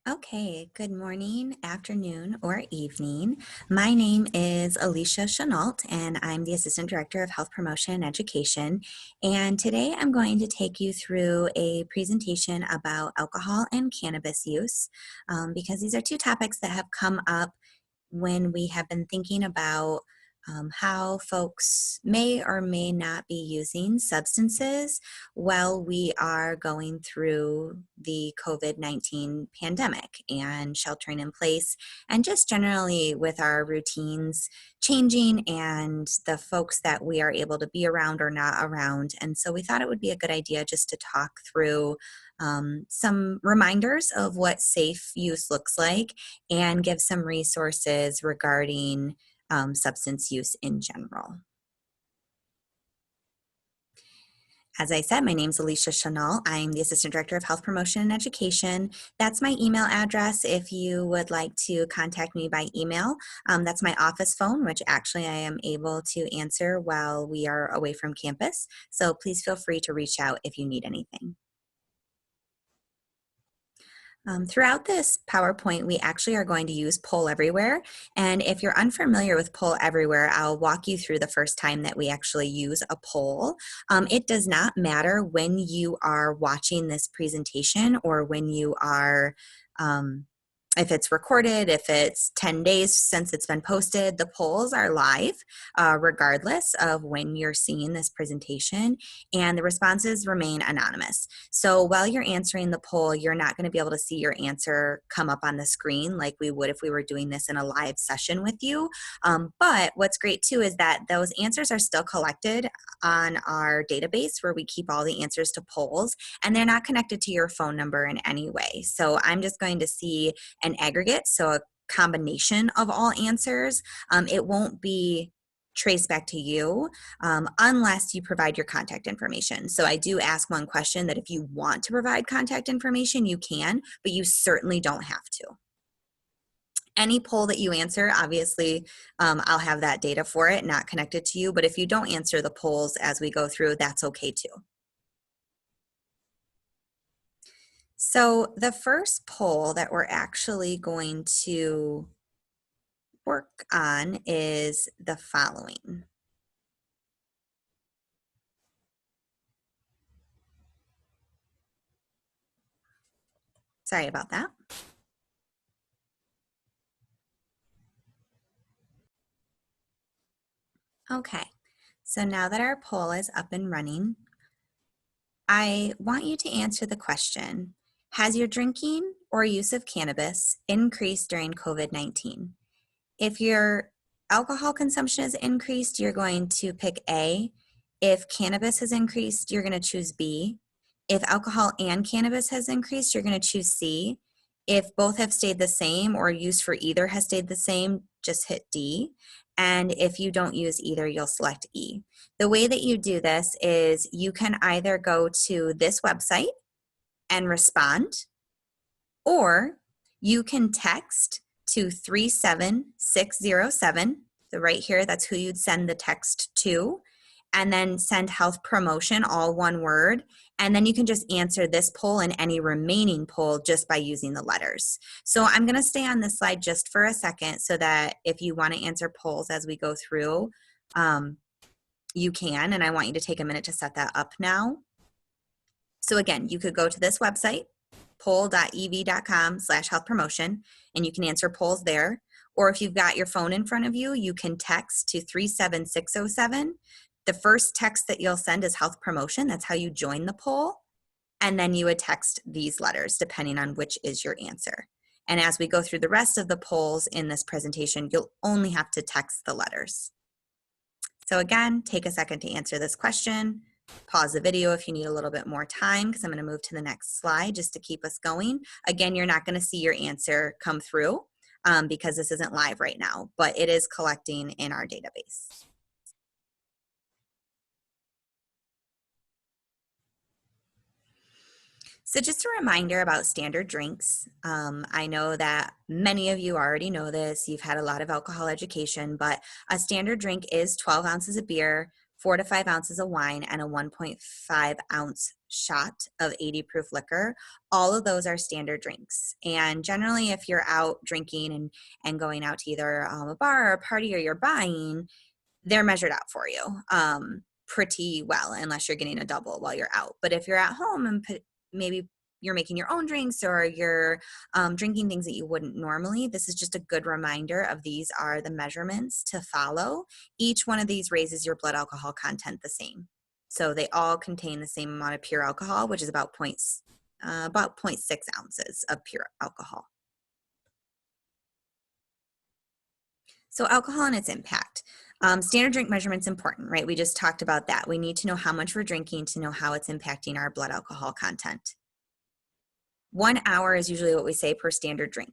Okay, good morning, afternoon, or evening. My name is Alicia Chenault, and I'm the Assistant Director of Health Promotion and Education. And today I'm going to take you through a presentation about alcohol and cannabis use, because these are two topics that have come up when we have been thinking about how folks may or may not be using substances while we are going through the COVID-19 pandemic and sheltering in place, and just generally with our routines changing and the folks that we are able to be around or not around. And so we thought it would be a good idea just to talk through some reminders of what safe use looks like and give some resources regarding substance use in general. As I said, my name is Alicia Chenault. I'm the Assistant Director of Health Promotion and Education. That's my email address if you would like to contact me by email. That's my office phone, which actually I am able to answer while we are away from campus. So please feel free to reach out if you need anything. Throughout this PowerPoint, we actually are going to use Poll Everywhere. And if you're unfamiliar with Poll Everywhere, I'll walk you through the first time that we actually use a poll. It does not matter when you are watching this presentation or when you are if it's recorded, if it's 10 days since it's been posted, the polls are live regardless of when you're seeing this presentation, and the responses remain anonymous. So while you're answering the poll, you're not going to be able to see your answer come up on the screen like we would if we were doing this in a live session with you. But what's great too is that those answers are still collected on our database where we keep all the answers to polls, and they're not connected to your phone number in any way. So I'm just going to see an aggregate, so a combination of all answers. It won't be traced back to you unless you provide your contact information. So I do ask one question that if you want to provide contact information, you can, but you certainly don't have to. Any poll that you answer, obviously, I'll have that data for it, not connected to you, but if you don't answer the polls as we go through, that's okay too. So the first poll that we're actually going to work on is the following. Sorry about that. Okay, so now that our poll is up and running, I want you to answer the question, has your drinking or use of cannabis increased during COVID-19? If your alcohol consumption has increased, you're going to pick A. If cannabis has increased, you're going to choose B. If alcohol and cannabis has increased, you're going to choose C. If both have stayed the same or use for either has stayed the same, just hit D. And if you don't use either, you'll select E. The way that you do this is you can either go to this website and respond, or you can text to 37607. So right here, that's who you'd send the text to, and then send health promotion, all one word. And then you can just answer this poll and any remaining poll just by using the letters. So I'm going to stay on this slide just for a second so that if you want to answer polls as we go through, you can. And I want you to take a minute to set that up now. So again, you could go to this website, poll.ev.com/health promotion, and you can answer polls there. Or if you've got your phone in front of you, you can text to 37607. The first text that you'll send is health promotion. That's how you join the poll. And then you would text these letters depending on which is your answer. And as we go through the rest of the polls in this presentation, you'll only have to text the letters. So again, take a second to answer this question. Pause the video if you need a little bit more time, because I'm going to move to the next slide just to keep us going. Again, you're not going to see your answer come through because this isn't live right now, but it is collecting in our database. So just a reminder about standard drinks. I know that many of you already know this. You've had a lot of alcohol education, but a standard drink is 12 ounces of beer, 4 to 5 ounces of wine, and a 1.5 ounce shot of 80 proof liquor. All of those are standard drinks. And generally, if you're out drinking and going out to either a bar or a party, or you're buying, they're measured out for you pretty well, unless you're getting a double while you're out. But if you're at home and maybe you're making your own drinks, or you're drinking things that you wouldn't normally, this is just a good reminder of these are the measurements to follow. Each one of these raises your blood alcohol content the same. So they all contain the same amount of pure alcohol, which is about 0.6 ounces of pure alcohol. So alcohol and its impact. Standard drink measurement's important, right? We just talked about that. We need to know how much we're drinking to know how it's impacting our blood alcohol content. 1 hour is usually what we say per standard drink,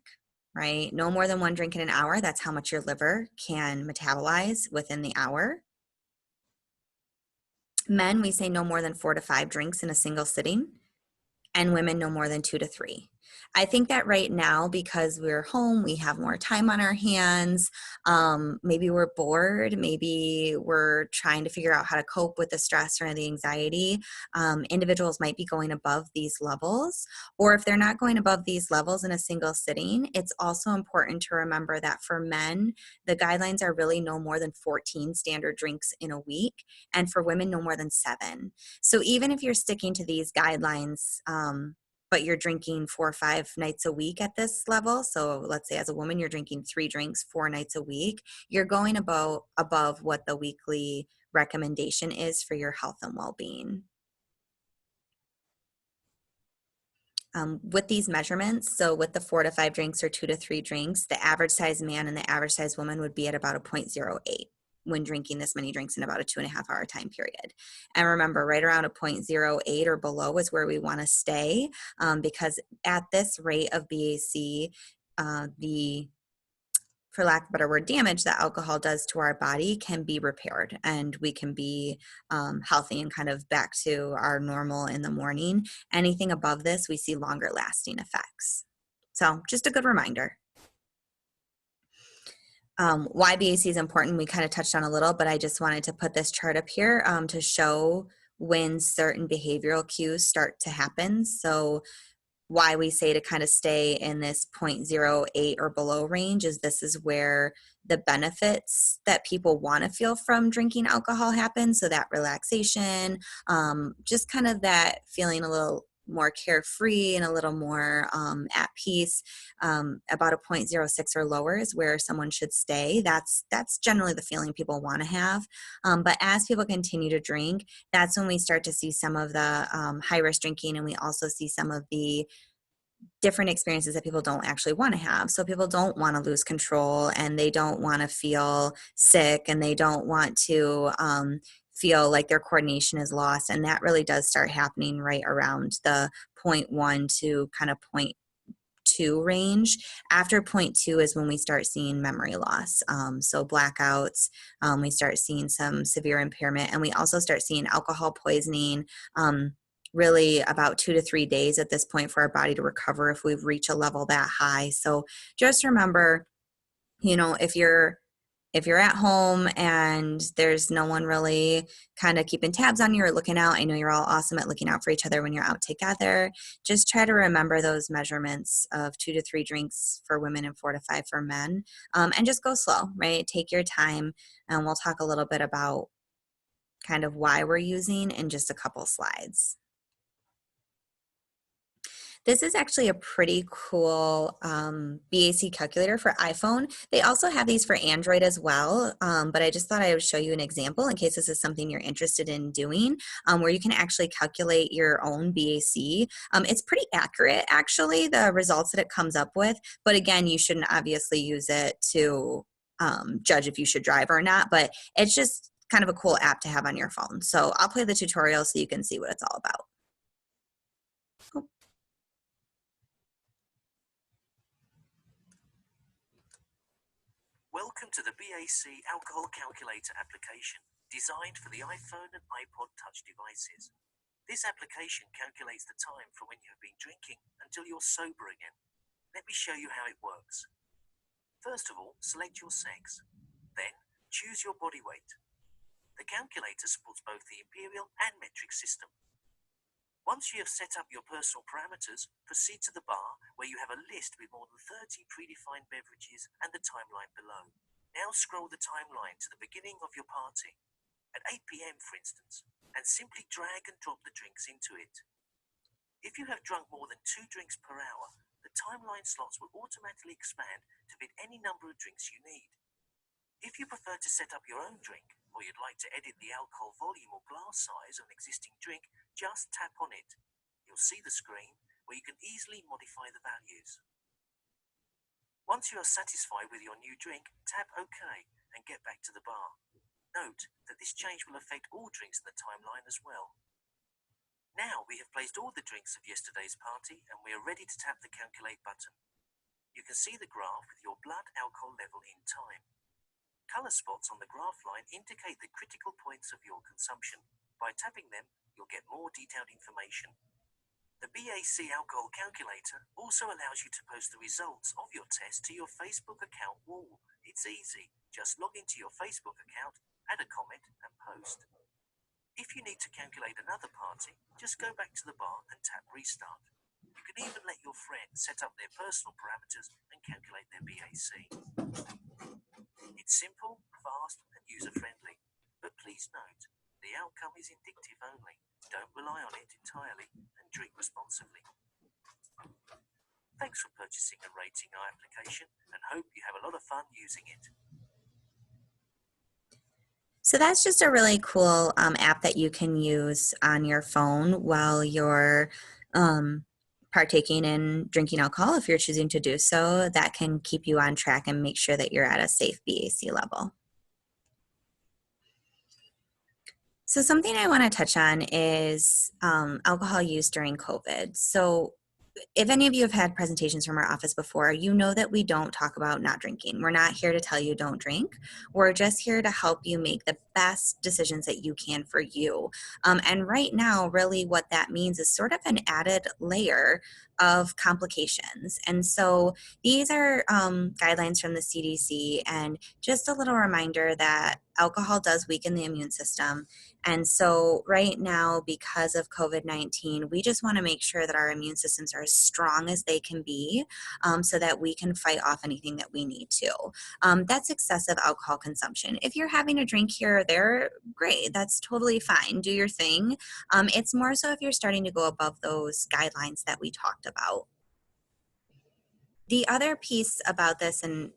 right? No more than 1 drink in an hour. That's how much your liver can metabolize within the hour. Men, we say no more than 4 to 5 drinks in a single sitting, and women no more than 2 to 3. I think that right now, because we're home, we have more time on our hands, maybe we're bored, maybe we're trying to figure out how to cope with the stress or the anxiety, individuals might be going above these levels. Or if they're not going above these levels in a single sitting, it's also important to remember that for men, the guidelines are really no more than 14 standard drinks in a week, and for women, no more than 7. So even if you're sticking to these guidelines, but you're drinking 4 or 5 nights a week at this level, so let's say as a woman, you're drinking 3 drinks 4 nights a week, you're going above what the weekly recommendation is for your health and well-being. With these measurements, so with the 4 to 5 drinks or 2 to 3 drinks, the average size man and the average size woman would be at about a 0.08 when drinking this many drinks in about a 2.5 hour time period. And remember, right around a 0.08 or below is where we want to stay, because at this rate of BAC, for lack of a better word, damage that alcohol does to our body can be repaired, and we can be healthy and kind of back to our normal in the morning. Anything above this, we see longer lasting effects. So just a good reminder. Why BAC is important, we kind of touched on a little, but I just wanted to put this chart up here to show when certain behavioral cues start to happen. So why we say to kind of stay in this 0.08 or below range is this is where the benefits that people want to feel from drinking alcohol happen. So that relaxation, just kind of that feeling a little more carefree and a little more at peace. About a 0.06 or lower is where someone should stay. That's generally the feeling people want to have. But as people continue to drink, that's when we start to see some of the high risk drinking, and we also see some of the different experiences that people don't actually want to have. So people don't want to lose control, and they don't want to feel sick, and they don't want to feel like their coordination is lost. And that really does start happening right around the 0.1 to kind of 0.2 range. After 0.2 is when we start seeing memory loss. So blackouts, we start seeing some severe impairment, and we also start seeing alcohol poisoning, really about 2 to 3 days at this point for our body to recover if we've reached a level that high. So just remember, if you're at home and there's no one really kind of keeping tabs on you or looking out, I know you're all awesome at looking out for each other when you're out together. Just try to remember those measurements of 2 to 3 drinks for women and 4 to 5 for men, and just go slow, right? Take your time, and we'll talk a little bit about kind of why we're using in just a couple slides. This is actually a pretty cool BAC calculator for iPhone. They also have these for Android as well, but I just thought I would show you an example in case this is something you're interested in doing, where you can actually calculate your own BAC. It's pretty accurate, actually, the results that it comes up with, but again, you shouldn't obviously use it to judge if you should drive or not, but it's just kind of a cool app to have on your phone. So I'll play the tutorial so you can see what it's all about. Welcome to the BAC Alcohol Calculator application, designed for the iPhone and iPod Touch devices. This application calculates the time from when you have been drinking until you're sober again. Let me show you how it works. First of all, select your sex. Then, choose your body weight. The calculator supports both the imperial and metric system. Once you have set up your personal parameters, proceed to the bar where you have a list with more than 30 predefined beverages and the timeline below. Now scroll the timeline to the beginning of your party, at 8 p.m. for instance, and simply drag and drop the drinks into it. If you have drunk more than 2 drinks per hour, the timeline slots will automatically expand to fit any number of drinks you need. If you prefer to set up your own drink, or you'd like to edit the alcohol volume or glass size of an existing drink, just tap on it. You'll see the screen where you can easily modify the values. Once you are satisfied with your new drink, tap OK and get back to the bar. Note that this change will affect all drinks in the timeline as well. Now we have placed all the drinks of yesterday's party and we are ready to tap the Calculate button. You can see the graph with your blood alcohol level in time. Color spots on the graph line indicate the critical points of your consumption. By tapping them, you'll get more detailed information. The BAC Alcohol Calculator also allows you to post the results of your test to your Facebook account wall. It's easy. Just log into your Facebook account, add a comment, and post. If you need to calculate another party, just go back to the bar and tap Restart. You can even let your friends set up their personal parameters and calculate their BAC. It's simple, fast, and user-friendly. But please note, the outcome is indicative only. Don't rely on it entirely and drink responsibly. Thanks for purchasing and rating our application and hope you have a lot of fun using it. So that's just a really cool app that you can use on your phone while you're partaking in drinking alcohol, if you're choosing to do so. That can keep you on track and make sure that you're at a safe BAC level. So something I want to touch on is alcohol use during COVID. So if any of you have had presentations from our office before, you know that we don't talk about not drinking. We're not here to tell you don't drink. We're just here to help you make the best decisions that you can for you. And right now, really what that means is sort of an added layer of complications. And so these are guidelines from the CDC, and just a little reminder that alcohol does weaken the immune system. And so right now, because of COVID-19, we just want to make sure that our immune systems are as strong as they can be, so that we can fight off anything that we need to. That's excessive alcohol consumption. If you're having a drink here or there, great, that's totally fine. Do your thing. It's more so if you're starting to go above those guidelines that we talked about. The other piece about this, and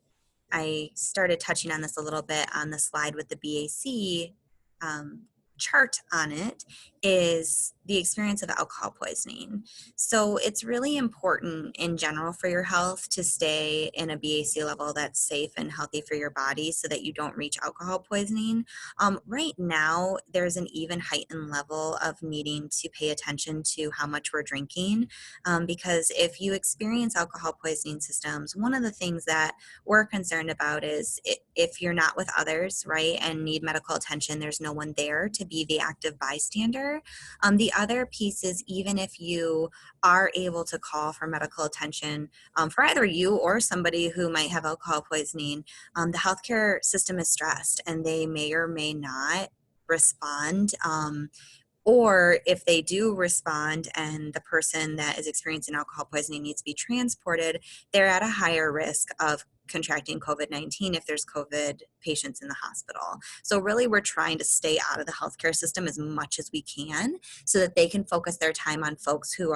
I started touching on this a little bit on the slide with the BAC chart on it, is the experience of alcohol poisoning. So it's really important in general for your health to stay in a BAC level that's safe and healthy for your body so that you don't reach alcohol poisoning. Right now, there's an even heightened level of needing to pay attention to how much we're drinking, because if you experience alcohol poisoning systems, one of the things that we're concerned about is if you're not with others, right, and need medical attention, there's no one there to be the active bystander. The other piece is, even if you are able to call for medical attention for either you or somebody who might have alcohol poisoning, the healthcare system is stressed and they may or may not respond. Or if they do respond and the person that is experiencing alcohol poisoning needs to be transported, they're at a higher risk of contracting COVID-19 if there's COVID patients in the hospital. So really, we're trying to stay out of the healthcare system as much as we can so that they can focus their time on folks who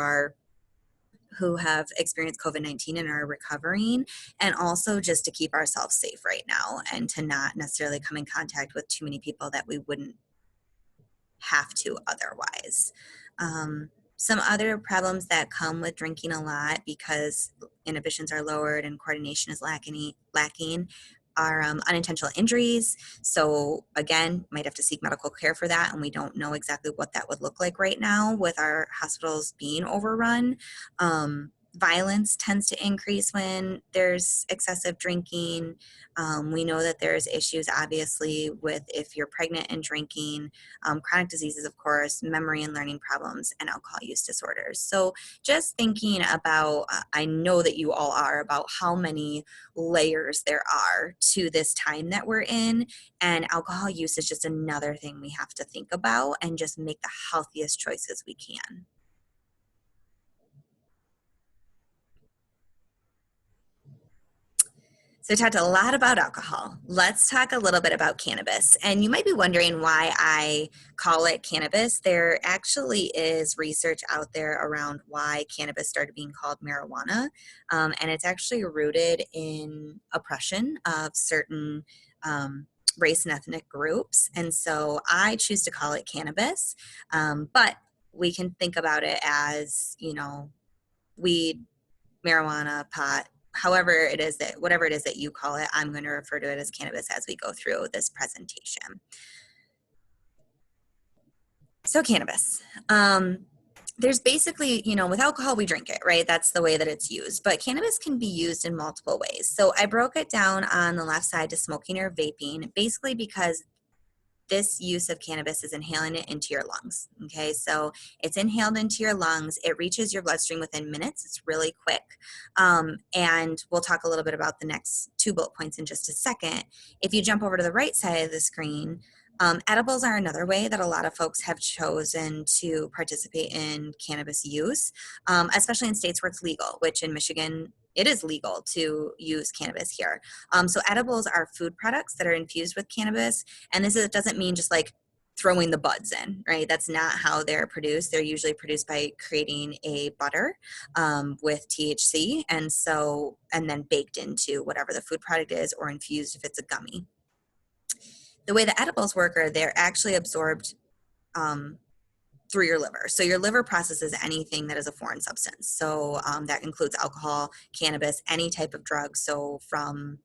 have experienced COVID-19 and are recovering, and also just to keep ourselves safe right now and to not necessarily come in contact with too many people that we wouldn't have to otherwise. Some other problems that come with drinking a lot because inhibitions are lowered and coordination is lacking are unintentional injuries. So again, might have to seek medical care for that, and we don't know exactly what that would look like right now with our hospitals being overrun. Violence tends to increase when there's excessive drinking. We know that there's issues, obviously, with if you're pregnant and drinking, chronic diseases, of course, memory and learning problems, and alcohol use disorders. So just thinking about, I know that you all are, about how many layers there are to this time that we're in, and alcohol use is just another thing we have to think about and just make the healthiest choices we can. So we talked a lot about alcohol. Let's talk a little bit about cannabis. And you might be wondering why I call it cannabis. There actually is research out there around why cannabis started being called marijuana. And it's actually rooted in oppression of certain race and ethnic groups. And so I choose to call it cannabis. But we can think about it as, weed, marijuana, pot, however it is that, whatever it is that you call it, I'm going to refer to it as cannabis as we go through this presentation. So cannabis. There's basically, with alcohol, we drink it, right? That's the way that it's used. But cannabis can be used in multiple ways. So I broke it down on the left side to smoking or vaping, basically because this use of cannabis is inhaling it into your lungs. Okay, so it's inhaled into your lungs. It reaches your bloodstream within minutes. It's really quick. And we'll talk a little bit about the next two bullet points in just a second. If you jump over to the right side of the screen, edibles are another way that a lot of folks have chosen to participate in cannabis use, especially in states where it's legal, which in Michigan, it is legal to use cannabis here. So edibles are food products that are infused with cannabis. And doesn't mean just like throwing the buds in, right? That's not how they're produced. They're usually produced by creating a butter with THC, and then baked into whatever the food product is, or infused if it's a gummy. The way the edibles work are they're actually absorbed through your liver. So your liver processes anything that is a foreign substance. So that includes alcohol, cannabis, any type of drug. So from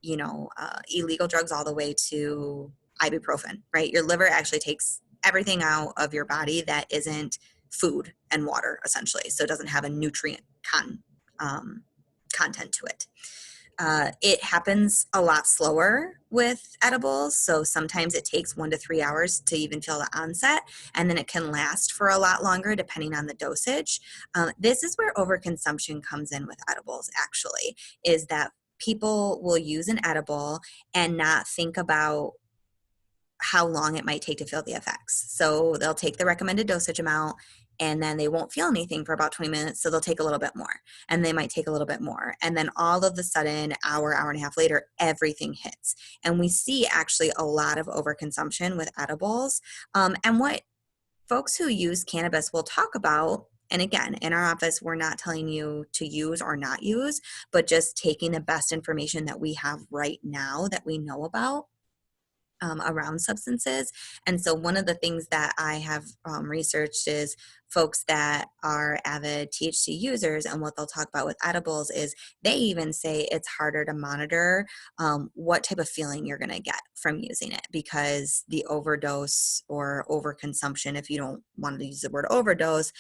illegal drugs all the way to ibuprofen, right? Your liver actually takes everything out of your body that isn't food and water, essentially. So it doesn't have a nutrient content to it. It happens a lot slower with edibles. So sometimes it takes 1 to 3 hours to even feel the onset, and then it can last for a lot longer depending on the dosage. This is where overconsumption comes in with edibles, actually, is that people will use an edible and not think about how long it might take to feel the effects. So they'll take the recommended dosage amount, and then they won't feel anything for about 20 minutes. So they'll take a little bit more, and they might take a little bit more. And then all of a sudden, hour and a half later, everything hits. And we see actually a lot of overconsumption with edibles. And what folks who use cannabis will talk about, and again, in our office, we're not telling you to use or not use, but just taking the best information that we have right now that we know about around substances. And so one of the things that I have researched is folks that are avid THC users, and what they'll talk about with edibles is they even say it's harder to monitor what type of feeling you're going to get from using it, because the overdose or overconsumption, if you don't want to use the word overdose,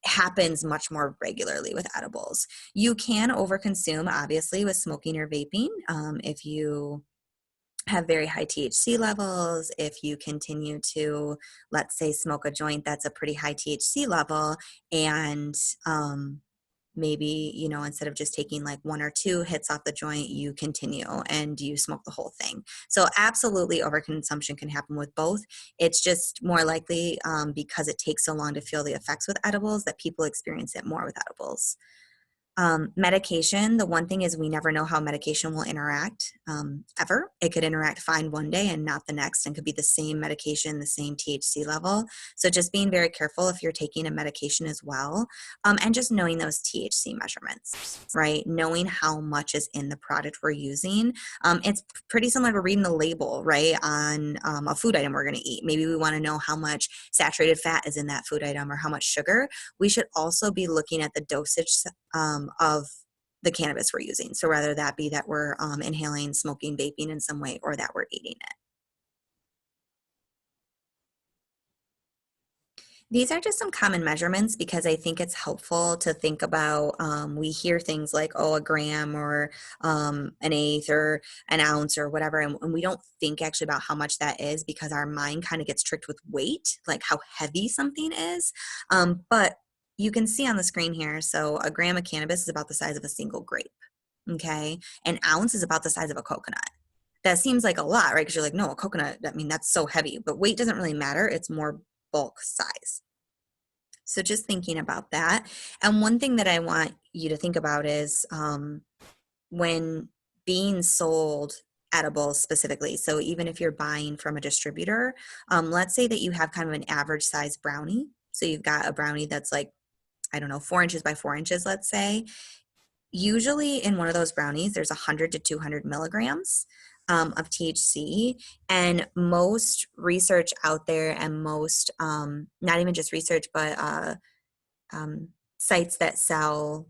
happens much more regularly with edibles. You can overconsume, obviously, with smoking or vaping. If you have very high THC levels, if you continue to, let's say, smoke a joint that's a pretty high THC level, and maybe, instead of just taking like 1 or 2 hits off the joint, you continue and you smoke the whole thing. So absolutely overconsumption can happen with both. It's just more likely because it takes so long to feel the effects with edibles that people experience it more with edibles. Medication, the one thing is we never know how medication will interact ever. It could interact fine one day and not the next, and could be the same medication, the same THC level. So just being very careful if you're taking a medication as well, and just knowing those THC measurements, right? Knowing how much is in the product we're using. It's pretty similar to reading the label, right, on a food item we're going to eat. Maybe we want to know how much saturated fat is in that food item or how much sugar. We should also be looking at the dosage of the cannabis we're using. So whether that be that we're inhaling, smoking, vaping in some way, or that we're eating it. These are just some common measurements because I think it's helpful to think about. We hear things like, oh, a gram or an eighth or an ounce or whatever, and we don't think actually about how much that is because our mind kind of gets tricked with weight, like how heavy something is. But you can see on the screen here, so a gram of cannabis is about the size of a single grape, okay? An ounce is about the size of a coconut. That seems like a lot, right? Because you're like, no, a coconut, I mean, that's so heavy, but weight doesn't really matter. It's more bulk size. So just thinking about that. And one thing that I want you to think about is when being sold edibles specifically. So even if you're buying from a distributor, let's say that you have kind of an average size brownie. So you've got a brownie that's like, I don't know, 4 inches by 4 inches, let's say. Usually in one of those brownies, there's 100 to 200 milligrams of THC. And most research out there and most, not even just research, but um, sites that sell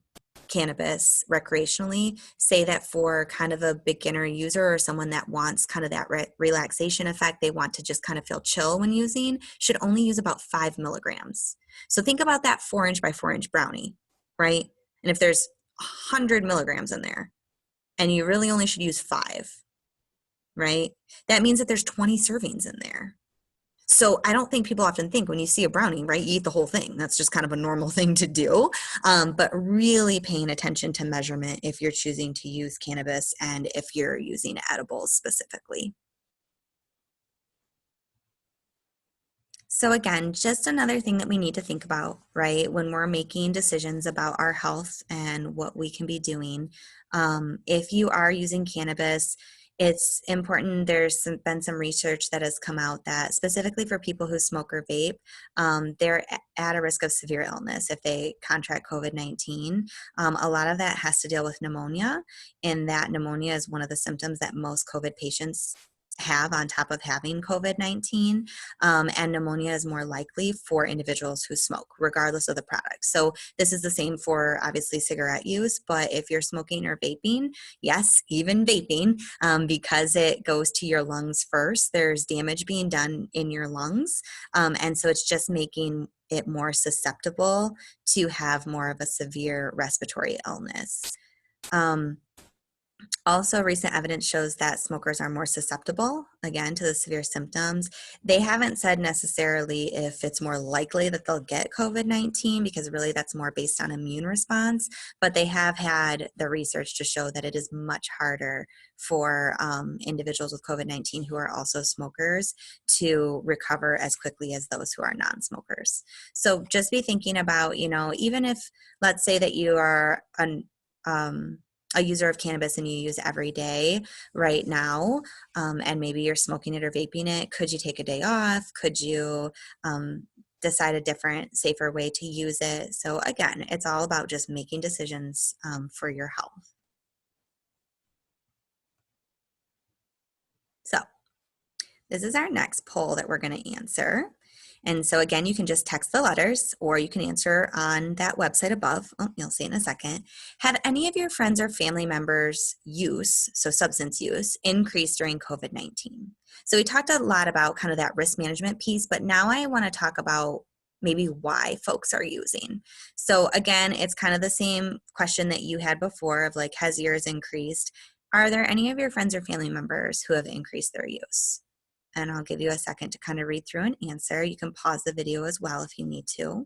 cannabis recreationally say that for kind of a beginner user or someone that wants kind of that relaxation effect, they want to just kind of feel chill when using, should only use about 5 milligrams. So think about that 4 inch by 4 inch brownie, right? And if there's 100 milligrams in there and you really only should use 5, right? That means that there's 20 servings in there. So I don't think people often think when you see a brownie, right, you eat the whole thing. That's just kind of a normal thing to do. But really paying attention to measurement if you're choosing to use cannabis and if you're using edibles specifically. So again, just another thing that we need to think about, right, when we're making decisions about our health and what we can be doing. If you are using cannabis, it's important. Been some research that has come out that specifically for people who smoke or vape, they're at a risk of severe illness if they contract COVID-19. A lot of that has to deal with pneumonia, and that pneumonia is one of the symptoms that most COVID patients have on top of having COVID-19. And pneumonia is more likely for individuals who smoke, regardless of the product. So this is the same for obviously cigarette use, but if you're smoking or vaping, yes, even vaping, because it goes to your lungs first, there's damage being done in your lungs. And so it's just making it more susceptible to have more of a severe respiratory illness. Also, recent evidence shows that smokers are more susceptible, again, to the severe symptoms. They haven't said necessarily if it's more likely that they'll get COVID-19, because really that's more based on immune response, but they have had the research to show that it is much harder for individuals with COVID-19 who are also smokers to recover as quickly as those who are non-smokers. So just be thinking about, even if, let's say that you are a user of cannabis and you use it every day right now, and maybe you're smoking it or vaping it, could you take a day off? Could you decide a different, safer way to use it? So again, it's all about just making decisions for your health. So this is our next poll that we're going to answer. And so again, you can just text the letters or you can answer on that website above. Oh, you'll see in a second. Have any of your friends or family members' use, so substance use, increased during COVID-19? So we talked a lot about kind of that risk management piece, but now I want to talk about maybe why folks are using. So again, it's kind of the same question that you had before of like, has yours increased? Are there any of your friends or family members who have increased their use? And I'll give you a second to kind of read through and answer. You can pause the video as well if you need to.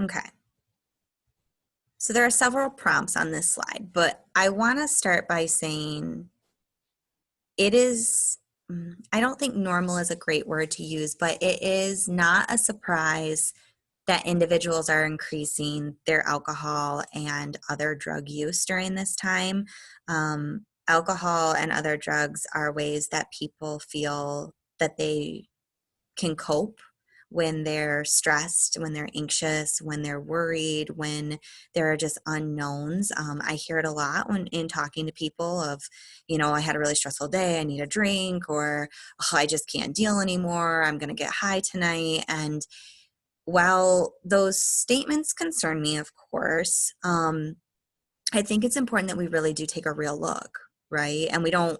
Okay. So there are several prompts on this slide, but I want to start by saying it is, I don't think normal is a great word to use, but it is not a surprise that individuals are increasing their alcohol and other drug use during this time. Alcohol and other drugs are ways that people feel that they can cope when they're stressed, when they're anxious, when they're worried, when there are just unknowns. I hear it a lot when in talking to people of, I had a really stressful day, I need a drink, or oh, I just can't deal anymore, I'm going to get high tonight. And while those statements concern me, of course, I think it's important that we really do take a real look, right? And we don't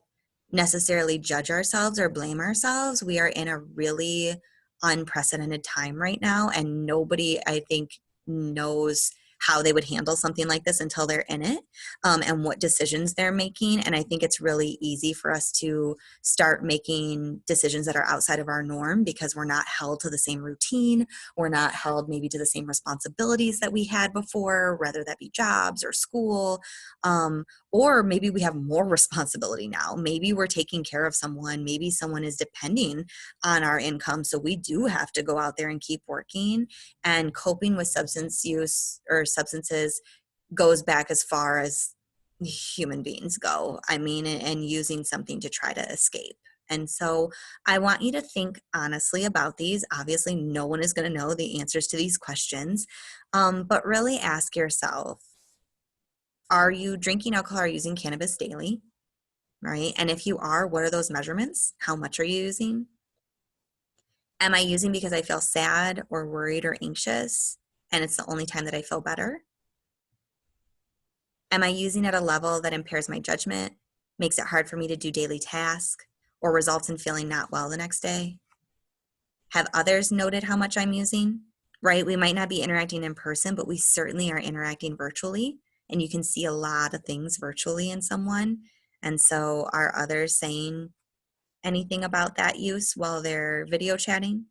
necessarily judge ourselves or blame ourselves. We are in a really unprecedented time right now, and nobody, I think, knows how they would handle something like this until they're in it, and what decisions they're making. And I think it's really easy for us to start making decisions that are outside of our norm because we're not held to the same routine. We're not held maybe to the same responsibilities that we had before, whether that be jobs or school. Or maybe we have more responsibility now. Maybe we're taking care of someone. Maybe someone is depending on our income. So we do have to go out there and keep working. And coping with substance use or substances goes back as far as human beings go. I mean, and using something to try to escape. And so I want you to think honestly about these. Obviously, no one is going to know the answers to these questions, but really ask yourself, are you drinking alcohol or using cannabis daily? Right? And if you are, what are those measurements? How much are you using? Am I using because I feel sad or worried or anxious, and it's the only time that I feel better? Am I using at a level that impairs my judgment, makes it hard for me to do daily tasks, or results in feeling not well the next day? Have others noted how much I'm using? Right? We might not be interacting in person, but we certainly are interacting virtually, and you can see a lot of things virtually in someone. And so are others saying anything about that use while they're video chatting?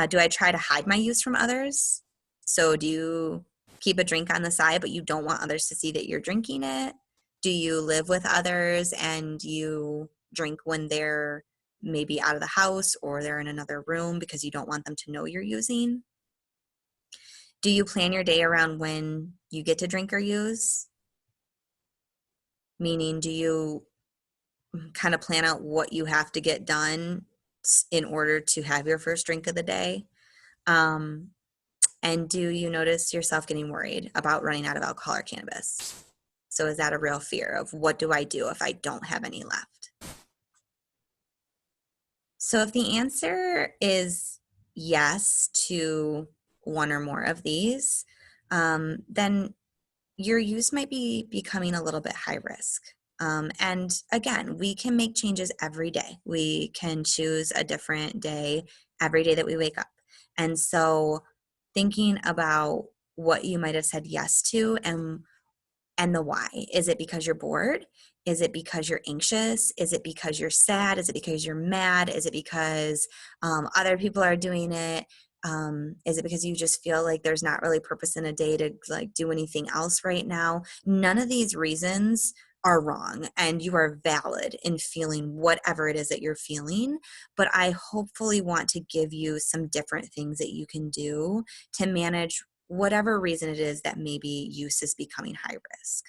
Do I try to hide my use from others? So do you keep a drink on the side, but you don't want others to see that you're drinking it? Do you live with others and you drink when they're maybe out of the house or they're in another room because you don't want them to know you're using? Do you plan your day around when you get to drink or use? Meaning, do you kind of plan out what you have to get done in order to have your first drink of the day? Um, And do you notice yourself getting worried about running out of alcohol or cannabis? So is that a real fear of what do I do if I don't have any left? So if the answer is yes to one or more of these, then your use might be becoming a little bit high risk. And again, we can make changes every day. We can choose a different day every day that we wake up. And so thinking about what you might have said yes to and the why. Is it because you're bored? Is it because you're anxious? Is it because you're sad? Is it because you're mad? Is it because other people are doing it? Is it because you just feel like there's not really purpose in a day to like do anything else right now? None of these reasons are wrong, and you are valid in feeling whatever it is that you're feeling. But I hopefully want to give you some different things that you can do to manage whatever reason it is that maybe use is becoming high risk.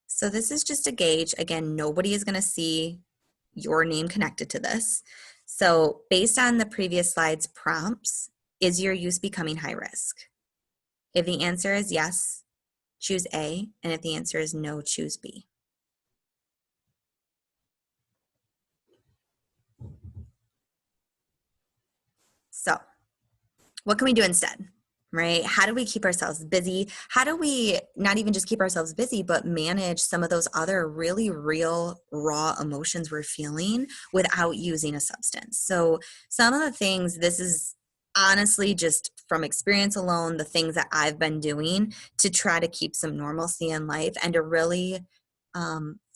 So this is just a gauge. Again, nobody is going to see your name connected to this. So based on the previous slide's prompts, is your use becoming high risk? If the answer is yes, choose A, and if the answer is no, choose B. So what can we do instead? Right? How do we keep ourselves busy? How do we not even just keep ourselves busy, but manage some of those other really real, raw emotions we're feeling without using a substance? So, some of the things, this is honestly just from experience alone, the things that I've been doing to try to keep some normalcy in life and to really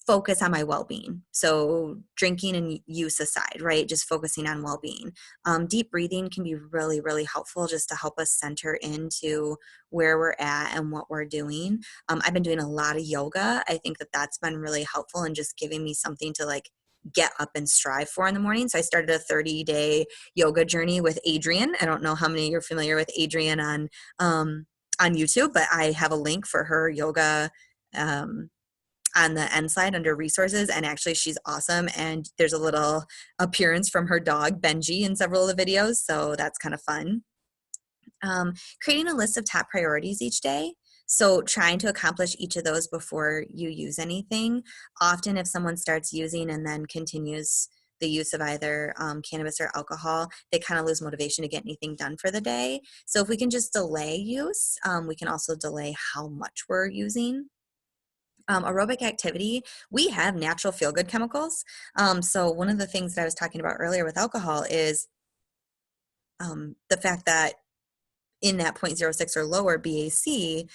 focus on my well-being. So drinking and use aside, right? Just focusing on well-being. Deep breathing can be really, really helpful just to help us center into where we're at and what we're doing. I've been doing a lot of yoga. I think that that's been really helpful and just giving me something to like get up and strive for in the morning. So I started a 30-day yoga journey with Adrienne. I don't know how many you're familiar with Adrienne on YouTube, but I have a link for her yoga on the end side under resources, and actually she's awesome, and there's a little appearance from her dog Benji in several of the videos, so that's kind of fun. Creating a list of top priorities each day, so trying to accomplish each of those before you use anything. Often if someone starts using and then continues the use of either cannabis or alcohol, they kind of lose motivation to get anything done for the day. So if we can just delay use, we can also delay how much we're using. Aerobic activity, we have natural feel-good chemicals. So one of the things that I was talking about earlier with alcohol is the fact that in that 0.06 or lower BAC,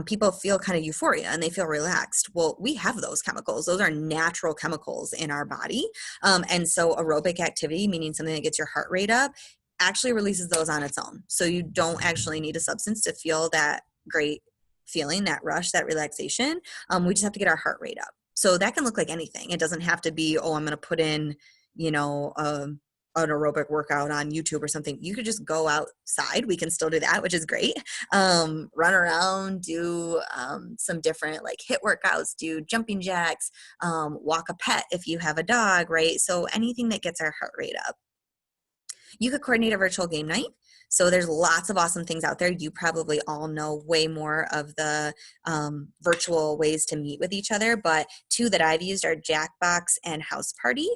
people feel kind of euphoria and they feel relaxed. Well, we have those chemicals. Those are natural chemicals in our body. And so aerobic activity, meaning something that gets your heart rate up, actually releases those on its own. So you don't actually need a substance to feel that great feeling, that rush, that relaxation. We just have to get our heart rate up. So that can look like anything. It doesn't have to be, oh, I'm going to put in, you know, an aerobic workout on YouTube or something. You could just go outside. We can still do that, which is great. Run around, do some different like HIIT workouts, do jumping jacks, walk a pet if you have a dog, right? So anything that gets our heart rate up. You could coordinate a virtual game night. So there's lots of awesome things out there. You probably all know way more of the virtual ways to meet with each other, but two that I've used are Jackbox and House Party.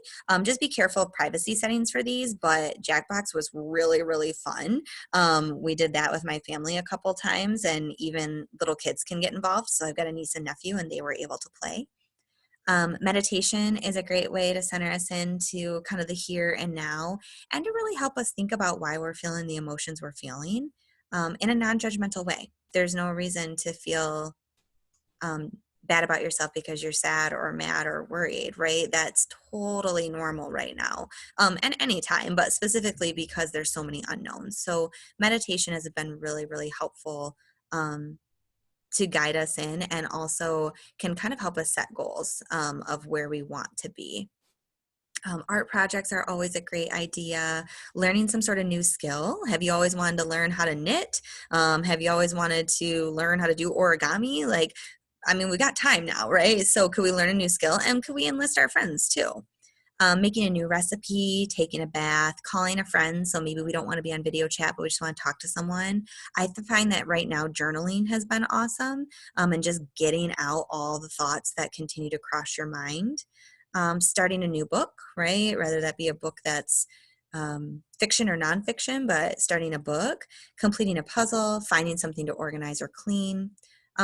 Just be careful of privacy settings for these, but Jackbox was really, really fun. We did that with my family a couple times, and even little kids can get involved. So I've got a niece and nephew, and they were able to play. Meditation is a great way to center us into kind of the here and now, and to really help us think about why we're feeling the emotions we're feeling in a non-judgmental way. There's no reason to feel bad about yourself because you're sad or mad or worried, right? That's totally normal right now, and anytime, but specifically because there's so many unknowns. So meditation has been really, really helpful to guide us in, and also can kind of help us set goals of where we want to be. Art projects are always a great idea. Learning some sort of new skill. Have you always wanted to learn how to knit? Have you always wanted to learn how to do origami? Like, I mean, we got time now, right? So could we learn a new skill, and could we enlist our friends too? Making a new recipe, taking a bath, calling a friend. So maybe we don't want to be on video chat, but we just want to talk to someone. I find that right now journaling has been awesome, and just getting out all the thoughts that continue to cross your mind. Starting a new book, right? Rather that be a book that's fiction or nonfiction, but starting a book, completing a puzzle, finding something to organize or clean.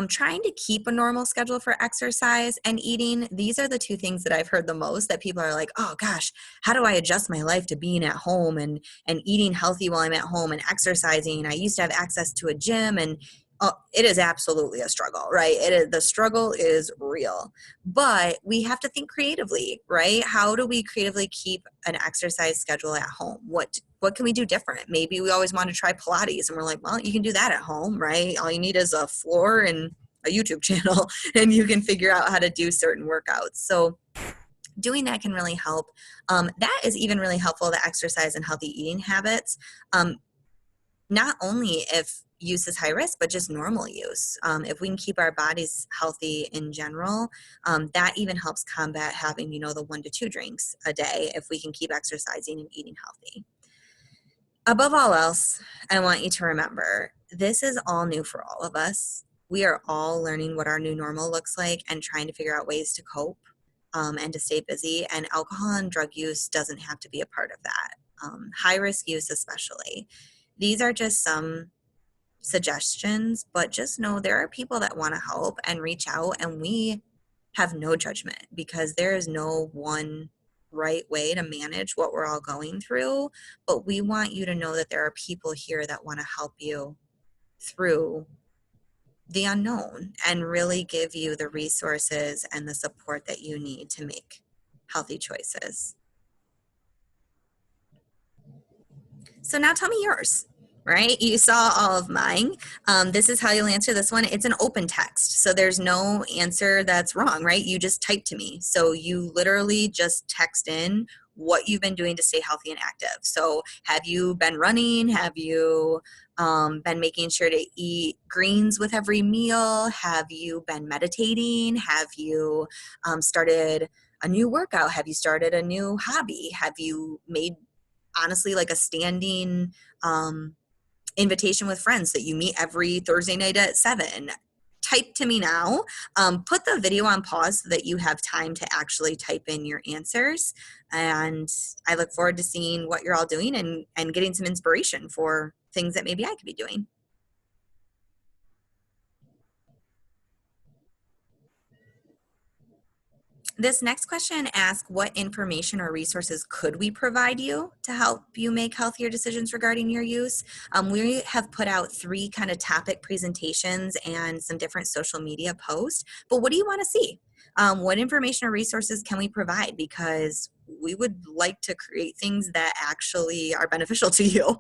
Trying to keep a normal schedule for exercise and eating. These are the two things that I've heard the most, that people are like, oh gosh, how do I adjust my life to being at home and eating healthy while I'm at home and exercising? I used to have access to a gym, and it is absolutely a struggle, right? The struggle is real, but we have to think creatively, right? How do we creatively keep an exercise schedule at home? What can we do different? Maybe we always want to try Pilates, and we're like, well, you can do that at home, right? All you need is a floor and a YouTube channel, and you can figure out how to do certain workouts. So doing that can really help. That is even really helpful to exercise and healthy eating habits. Not only if use is high risk, but just normal use. If we can keep our bodies healthy in general, that even helps combat having, the 1 to 2 drinks a day if we can keep exercising and eating healthy. Above all else, I want you to remember, this is all new for all of us. We are all learning what our new normal looks like and trying to figure out ways to cope and to stay busy. And alcohol and drug use doesn't have to be a part of that. High risk use especially. These are just some suggestions, but just know there are people that want to help and reach out, and we have no judgment, because there is no one right way to manage what we're all going through. But we want you to know that there are people here that want to help you through the unknown and really give you the resources and the support that you need to make healthy choices. So now tell me yours, right? You saw all of mine. This is how you'll answer this one. It's an open text, so there's no answer that's wrong, right? You just type to me. So you literally just text in what you've been doing to stay healthy and active. So have you been running? Have you been making sure to eat greens with every meal? Have you been meditating? Have you started a new workout? Have you started a new hobby? Have you made, honestly, like a standing invitation with friends that you meet every Thursday night at 7? Type to me now. Put the video on pause so that you have time to actually type in your answers. And I look forward to seeing what you're all doing and getting some inspiration for things that maybe I could be doing. This next question asks, what information or resources could we provide you to help you make healthier decisions regarding your use? We have put out 3 kind of topic presentations and some different social media posts, but what do you want to see? What information or resources can we provide? Because we would like to create things that actually are beneficial to you.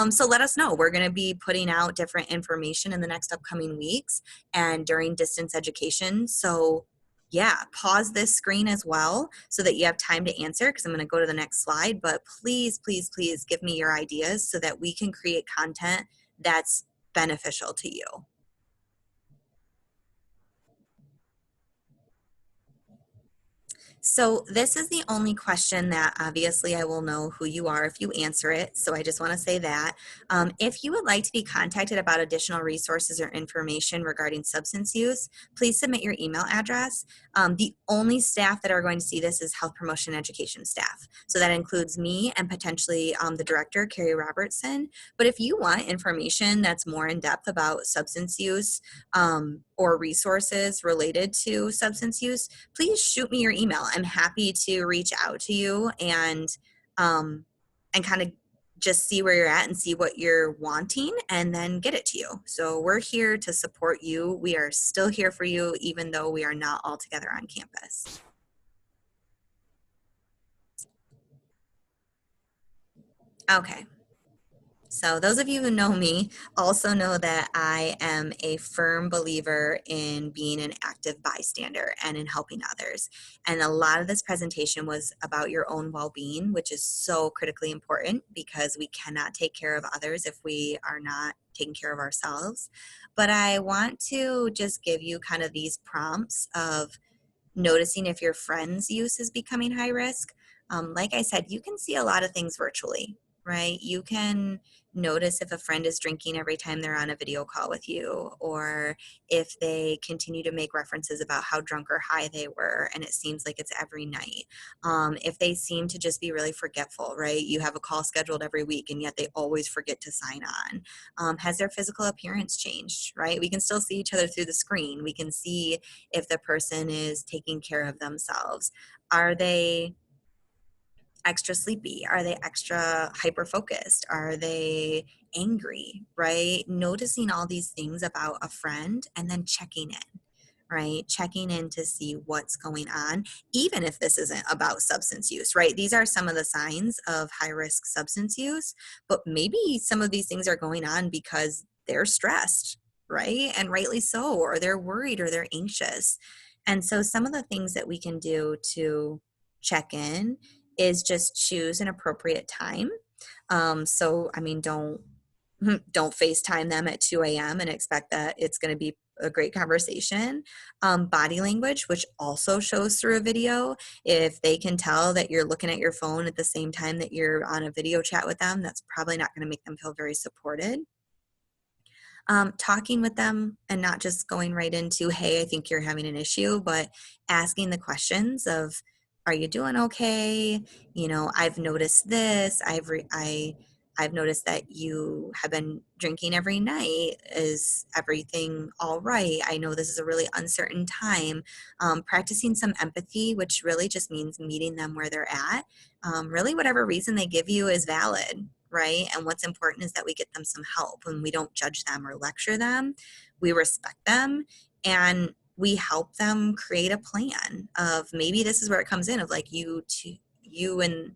So let us know. We're going to be putting out different information in the next upcoming weeks and during distance education. So yeah, pause this screen as well so that you have time to answer, because I'm going to go to the next slide. But please, please, please give me your ideas so that we can create content that's beneficial to you. So this is the only question that obviously I will know who you are if you answer it. So I just want to say that. If you would like to be contacted about additional resources or information regarding substance use, please submit your email address. The only staff that are going to see this is health promotion education staff. So that includes me and potentially the director, Carrie Robertson. But if you want information that's more in depth about substance use or resources related to substance use, please shoot me your email. I'm happy to reach out to you and kind of just see where you're at and see what you're wanting and then get it to you. So we're here to support you. We are still here for you, even though we are not all together on campus. Okay. So those of you who know me also know that I am a firm believer in being an active bystander and in helping others. And a lot of this presentation was about your own well-being, which is so critically important because we cannot take care of others if we are not taking care of ourselves. But I want to just give you kind of these prompts of noticing if your friend's use is becoming high risk. Like I said, you can see a lot of things virtually, right? You can notice if a friend is drinking every time they're on a video call with you, or if they continue to make references about how drunk or high they were, and it seems like it's every night. If they seem to just be really forgetful, right? You have a call scheduled every week, and yet they always forget to sign on. Has their physical appearance changed, right? We can still see each other through the screen. We can see if the person is taking care of themselves. Are they extra sleepy? Are they extra hyper focused? Are they angry, right? Noticing all these things about a friend and then checking in, right? Checking in to see what's going on, even if this isn't about substance use, right? These are some of the signs of high risk substance use, but maybe some of these things are going on because they're stressed, right? And rightly so, or they're worried or they're anxious. And so some of the things that we can do to check in is just choose an appropriate time. So, I mean, don't FaceTime them at 2 a.m. and expect that it's going to be a great conversation. Body language, which also shows through a video. If they can tell that you're looking at your phone at the same time that you're on a video chat with them, that's probably not going to make them feel very supported. Talking with them and not just going right into, hey, I think you're having an issue, but asking the questions of, are you doing okay? You know, I've noticed this. I've noticed that you have been drinking every night. Is everything all right? I know this is a really uncertain time. Practicing some empathy, which really just means meeting them where they're at. Really, whatever reason they give you is valid, right? And what's important is that we get them some help and we don't judge them or lecture them. We respect them and we help them create a plan of, maybe this is where it comes in, of like you and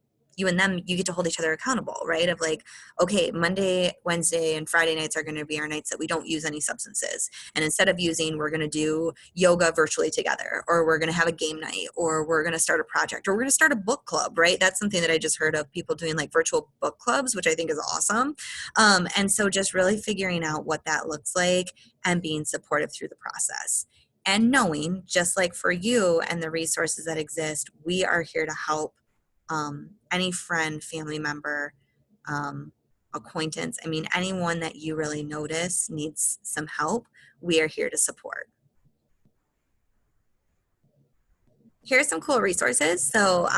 them, you get to hold each other accountable, right? Of like, okay, Monday, Wednesday, and Friday nights are going to be our nights that we don't use any substances. And instead of using, we're going to do yoga virtually together, or we're going to have a game night, or we're going to start a project, or we're going to start a book club, right? That's something that I just heard of, people doing like virtual book clubs, which I think is awesome. And so just really figuring out what that looks like and being supportive through the process. And knowing, just like for you and the resources that exist, we are here to help any friend, family member, acquaintance. I mean, anyone that you really notice needs some help, we are here to support. Here's some cool resources. So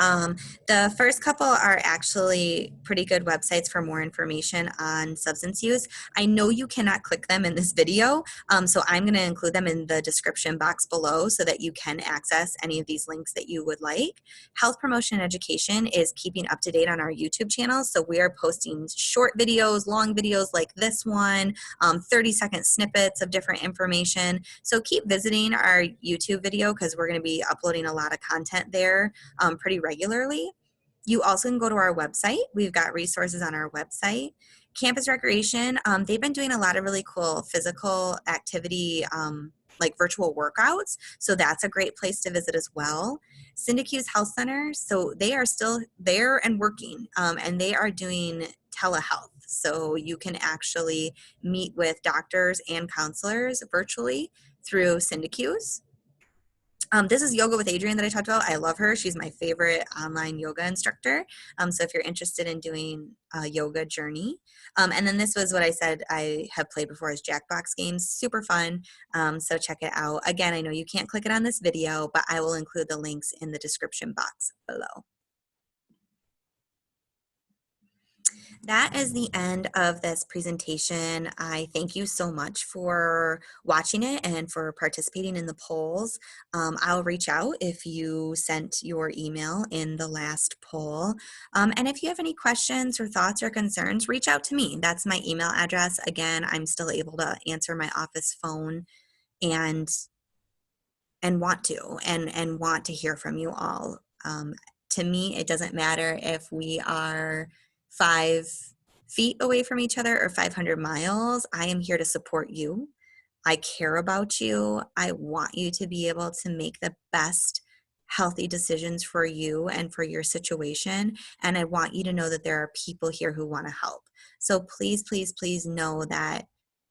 the first couple are actually pretty good websites for more information on substance use. I know you cannot click them in this video, so I'm going to include them in the description box below so that you can access any of these links that you would like. Health promotion and education is keeping up to date on our YouTube channel. So we are posting short videos, long videos like this one, 30-second snippets of different information. So keep visiting our YouTube video because we're going to be uploading a lot of content there pretty regularly. You also can go to our website. We've got resources on our website. Campus Recreation, they've been doing a lot of really cool physical activity like virtual workouts. So that's a great place to visit as well. Syndicuse Health Center, so they are still there and working, and they are doing telehealth. So you can actually meet with doctors and counselors virtually through Syndicuse. This is Yoga with Adrienne that I talked about. I love her. She's my favorite online yoga instructor. So if you're interested in doing a yoga journey. And then this was what I said I have played before is Jackbox games. Super fun. So check it out. Again, I know you can't click it on this video, but I will include the links in the description box below. That is the end of this presentation. I thank you so much for watching it and for participating in the polls. I'll reach out if you sent your email in the last poll. And if you have any questions or thoughts or concerns, reach out to me. That's my email address. Again, I'm still able to answer my office phone and want to hear from you all. To me, it doesn't matter if we are 5 feet away from each other or 500 miles. I am here to support you. I care about you. I want you to be able to make the best healthy decisions for you and for your situation. And I want you to know that there are people here who want to help. So please, please, please know that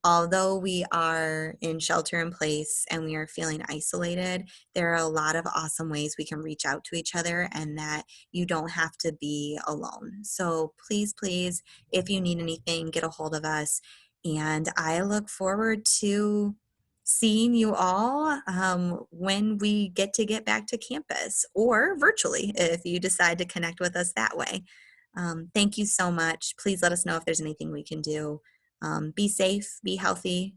although we are in shelter in place and we are feeling isolated, there are a lot of awesome ways we can reach out to each other and that you don't have to be alone. So please, please, if you need anything, get a hold of us. And I look forward to seeing you all when we get back to campus or virtually if you decide to connect with us that way. Thank you so much. Please let us know if there's anything we can do. Be safe, be healthy,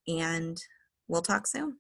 and we'll talk soon.